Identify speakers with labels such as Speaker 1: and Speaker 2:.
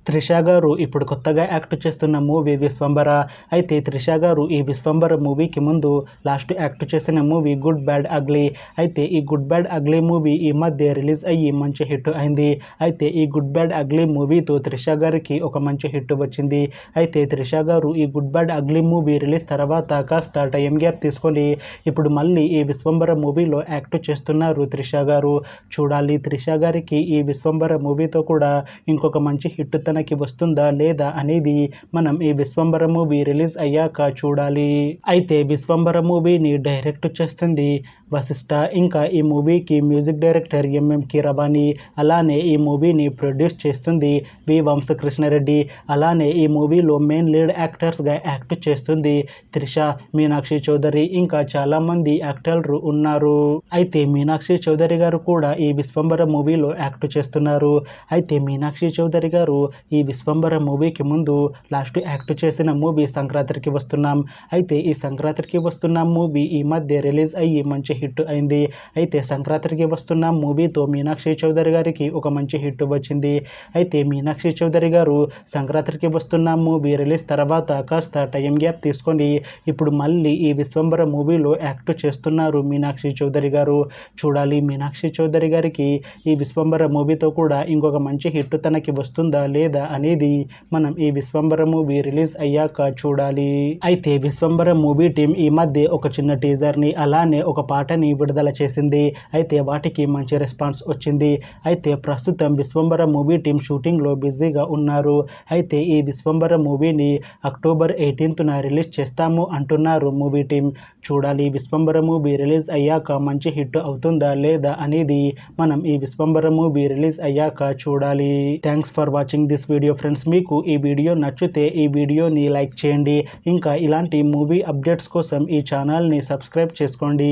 Speaker 1: త్రిష గారు ఇప్పుడు కొత్తగా యాక్ట్ చేస్తున్న మూవీ విశ్వంబర. అయితే త్రిష గారు ఈ విశ్వంబర మూవీకి ముందు లాస్ట్ యాక్ట్ చేసిన మూవీ గుడ్ బ్యాడ్ అగ్లీ. అయితే ఈ గుడ్ బ్యాడ్ అగ్లీ మూవీ ఈ మధ్య రిలీజ్ అయ్యి మంచి హిట్ అయింది. అయితే ఈ గుడ్ బ్యాడ్ అగ్లీ మూవీతో త్రిష గారికి ఒక మంచి హిట్ వచ్చింది. అయితే త్రిష గారు ఈ good bad ugly movie release తర్వాత కాస్త టైం గ్యాప్ తీసుకొని ఇప్పుడు మళ్ళీ ఈ విశ్వంబర మూవీలో యాక్ట్ చేస్తున్నారు త్రిష గారు. చూడాలి త్రిష గారికి ఈ విశ్వంబర మూవీతో కూడా ఇంకొక మంచి హిట్ తనకి వస్తుందా లేదా అనేది మనం ఈ విశ్వంబర మూవీ రిలీజ్ అయ్యాక చూడాలి. అయితే విశ్వంబర మూవీని డైరెక్ట్ చేస్తుంది వశిష్ఠ. ఇంకా ఈ మూవీకి మ్యూజిక్ డైరెక్టర్ ఎంఎం కీరవాణి. అలానే ఈ మూవీని ప్రొడ్యూస్ చేస్తుంది వి వంశకృష్ణారెడ్డి. అలానే ఈ మూవీలో మెయిన్ లీడ్ యాక్టర్స్గా యాక్ట్ చేస్తుంది త్రిష, మీనాక్షి చౌదరి, ఇంకా చాలామంది యాక్టర్లు ఉన్నారు. అయితే మీనాక్షి చౌదరి గారు కూడా ఈ విశ్వంబర మూవీలో యాక్ట్ చేస్తున్నారు. అయితే మీనాక్షి చౌదరి గారు ఈ విశ్వంబర మూవీకి ముందు లాస్ట్ యాక్ట్ చేసిన మూవీ సంక్రాంతికి వస్తున్నాం. అయితే ఈ సంక్రాంతికి వస్తున్నాం మూవీ ఈ మధ్య రిలీజ్ అయ్యి మంచి హిట్ అయింది. అయితే సంక్రాంతికి వస్తున్నాం మూవీతో మీనాక్షి చౌదరి గారికి ఒక మంచి హిట్ వచ్చింది. అయితే మీనాక్షి చౌదరి గారు సంక్రాంతికి వస్తున్నాం మూవీ రిలీజ్ తర్వాత కాస్త టైం గ్యాప్ తీసుకొని ఇప్పుడు మళ్ళీ ఈ విశ్వంబర మూవీలో యాక్ట్ చేస్తున్నారు మీనాక్షి చౌదరి గారు. చూడాలి మీనాక్షి చౌదరి గారికి ఈ విశ్వంబర మూవీతో కూడా ఇంకొక మంచి హిట్ తనకి వస్తుందా లేదా అనేది మనం ఈ విశ్వంబర మూవీ రిలీజ్ అయ్యాక చూడాలి. అయితే విశ్వంబర మూవీ టీం ఈ మధ్య ఒక చిన్న టీజర్ని అలానే ఒక పాటని విడుదల చేసింది. అయితే వాటికి మంచి రెస్పాన్స్ వచ్చింది. అయితే ప్రస్తుతం విశ్వంబర మూవీ టీం షూటింగ్లో బిజీగా ఉన్నారు. అయితే ఈ విశ్వంబర మూవీని అక్టోబర్ 18న రిలీజ్ చేస్తాము అంటున్నారు మూవీ టీం. చూడాలి విశ్వంబర మూవీ రిలీజ్ అయ్యాక మంచి హిట్ అవుతుందా లేదా అనేది మనం ఈ విశ్వంబర మూవీ రిలీజ్ అయ్యాక చూడాలి. Thanks for watching this video friends. మీకు ఈ వీడియో నచ్చితే ఈ వీడియోని లైక్ చేయండి. ఇంకా ఇలాంటి మూవీ అప్డేట్స్ కోసం ఈ ఛానల్ని సబ్స్క్రైబ్ చేసుకోండి.